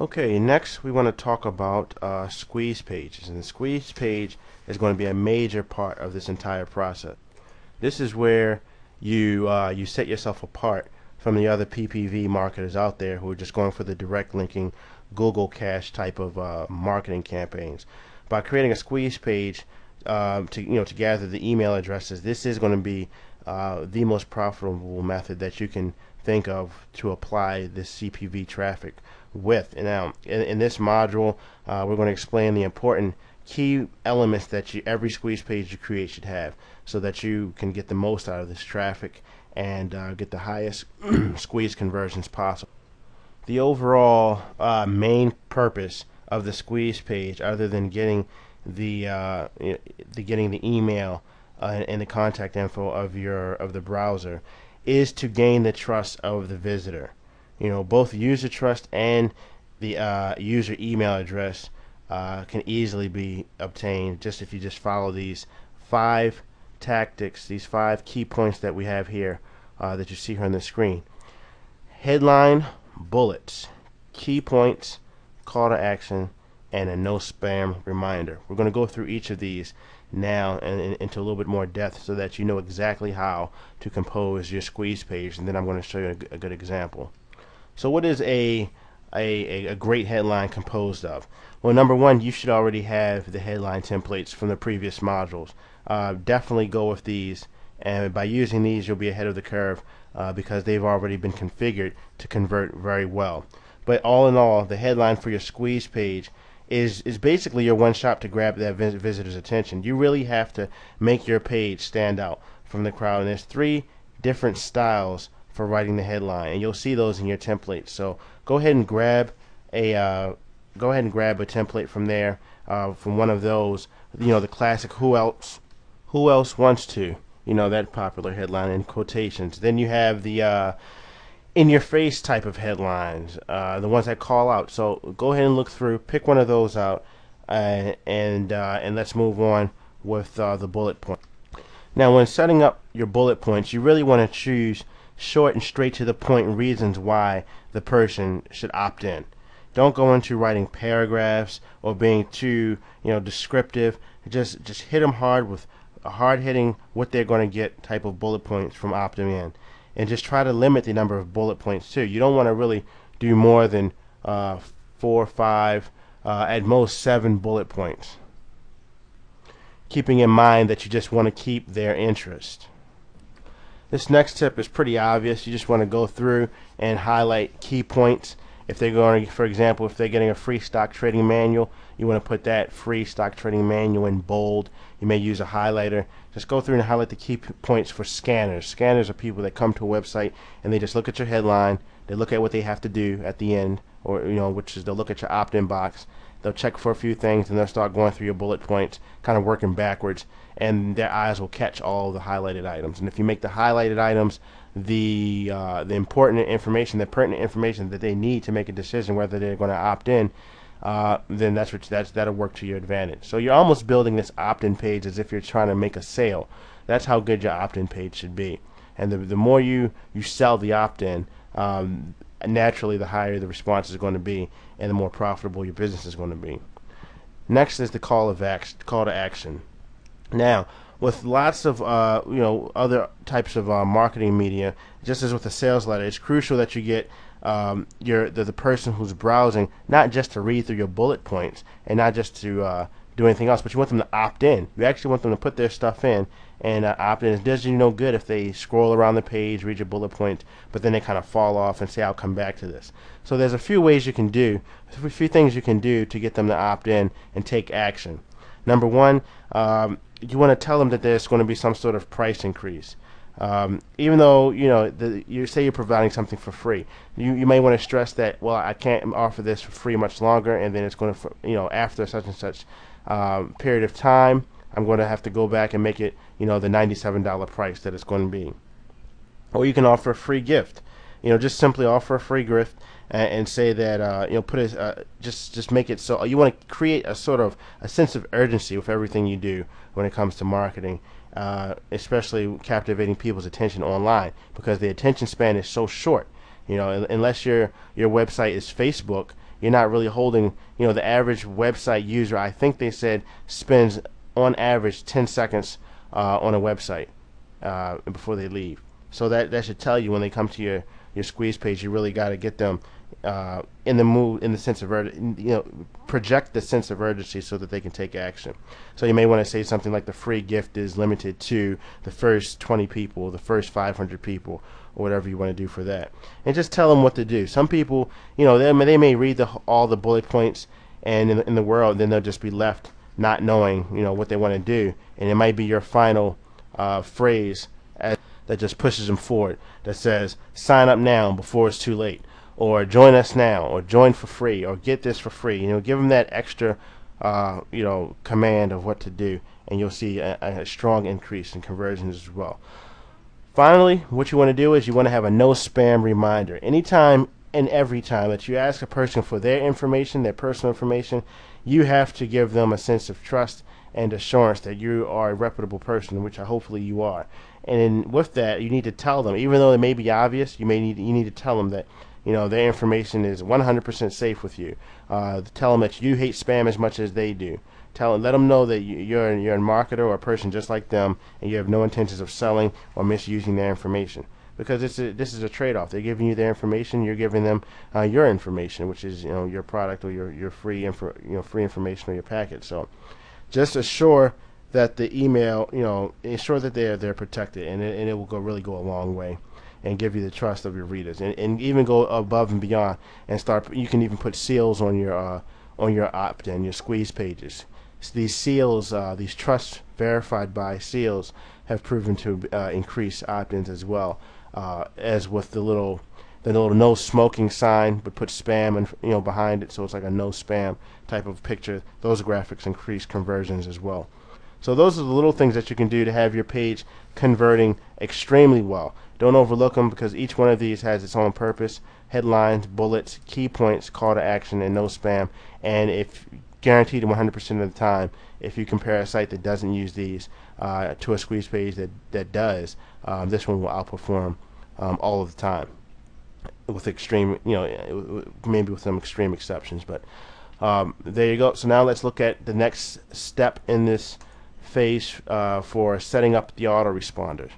Okay, next we want to talk about squeeze pages, and the squeeze page is going to be a major part of this entire process. This is where you set yourself apart from the other PPV marketers out there who are just going for the direct linking Google Cash type of marketing campaigns. By creating a squeeze page to gather the email addresses, this is going to be the most profitable method that you can think of to apply this CPV traffic with. And now, in this module, we're going to explain the important key elements that every squeeze page you create should have, so that you can get the most out of this traffic and get the highest squeeze conversions possible. The overall main purpose of the squeeze page, other than getting the email and the contact info of the browser, is to gain the trust of the visitor. Both user trust and the user email address can easily be obtained just if you just follow these 5 tactics, these 5 key points that we have here that you see here on the screen. Headline, bullets, key points, call to action, and a no spam reminder. We're going to go through each of these now and into a little bit more depth so that you know exactly how to compose your squeeze page, and then I'm going to show you a good example. So what is a great headline composed of? Well, number one, you should already have the headline templates from the previous modules. Definitely go with these, and by using these you'll be ahead of the curve because they've already been configured to convert very well. But all in all, the headline for your squeeze page is basically your one shot to grab that visitor's attention. You really have to make your page stand out from the crowd, and there's 3 different styles for writing the headline, and you'll see those in your template. So go ahead and grab a template from there, from one of those. The classic "Who else wants to?" That popular headline in quotations. Then you have the in your face type of headlines, the ones that call out. So go ahead and look through, pick one of those out, and let's move on with the bullet point. Now, when setting up your bullet points, you really want to choose short and straight to the point reasons why the person should opt in. Don't go into writing paragraphs or being too descriptive. Just hit them hard with a hard-hitting what they're going to get type of bullet points from opting in, and just try to limit the number of bullet points too. You don't want to really do more than 4 or 5, at most 7 bullet points, keeping in mind that you just want to keep their interest. This next tip is pretty obvious. You just want to go through and highlight key points. If they're going, for example, if they're getting a free stock trading manual, you want to put that free stock trading manual in bold. You may use a highlighter. Just go through and highlight the key points for scanners. Scanners are people that come to a website and they just look at your headline, they look at what they have to do at the end, or which is they'll look at your opt-in box. They'll check for a few things and they'll start going through your bullet points, kind of working backwards, and their eyes will catch all the highlighted items. And if you make the highlighted items the important information, the pertinent information that they need to make a decision whether they're going to opt in, then that'll work to your advantage. So you're almost building this opt-in page as if you're trying to make a sale. That's how good your opt-in page should be. And the more you sell the opt-in, naturally the higher the response is going to be, and the more profitable your business is going to be. Next is the call to action. Now, with lots of other types of marketing media, just as with a sales letter, it's crucial that you get the person who's browsing not just to read through your bullet points and not just to do anything else, but you want them to opt in. You actually want them to put their stuff in and opt in. It does you no good if they scroll around the page, read your bullet points, but then they kind of fall off and say, "I'll come back to this." So there's a few ways you can do, a few things you can do to get them to opt in and take action. Number one, you want to tell them that there's going to be some sort of price increase. Even though you say you're providing something for free, you may want to stress that, well, I can't offer this for free much longer, and then it's going to, after such and such period of time, I'm going to have to go back and make it, the $97 price that it's going to be. Or you can offer a free gift. Just simply offer a free gift and say that just make it so you want to create a sort of a sense of urgency with everything you do when it comes to marketing, especially captivating people's attention online, because the attention span is so short. Unless your website is Facebook, you're not really holding, the average website user, I think they said, spends on average 10 seconds on a website before they leave. So that should tell you when they come to your squeeze page, you really got to get them in the mood, in the sense of project the sense of urgency so that they can take action. So you may want to say something like the free gift is limited to the first 20 people, the first 500 people, or whatever you want to do for that, and just tell them what to do. Some people, they may read all the bullet points and in the world, then they'll just be left not knowing, what they want to do, and it might be your final phrase that just pushes them forward, that says sign up now before it's too late, or join us now, or join for free, or get this for free. Give them that extra command of what to do, and you'll see a strong increase in conversions as well. Finally, what you want to do is you want to have a no spam reminder. Anytime and every time that you ask a person for their information, their personal information, you have to give them a sense of trust and assurance that you are a reputable person, which hopefully you are. And with that, you need to tell them, even though it may be obvious, you need to tell them that their information is 100% safe with you. Tell them that you hate spam as much as they do. Let them know that you're a marketer or a person just like them, and you have no intentions of selling or misusing their information. Because this is a trade-off. They're giving you their information, you're giving them your information, which is your product or your free free information or your package. So just assure that the email, ensure that they're protected, and it will really go a long way and give you the trust of your readers, and even go above and beyond and start. You can even put seals on your opt-in, your squeeze pages. So these seals, these trust verified by seals, have proven to increase opt-ins as well. As with the little no smoking sign, but put spam and behind it, so it's like a no spam type of picture. Those graphics increase conversions as well. So those are the little things that you can do to have your page converting extremely well. Don't overlook them, because each one of these has its own purpose: headlines, bullets, key points, call to action, and no spam. And if guaranteed 100% of the time, if you compare a site that doesn't use these to a squeeze page that does, this one will outperform all of the time, with extreme, maybe with some extreme exceptions. But there you go. So now let's look at the next step in this phase for setting up the autoresponders.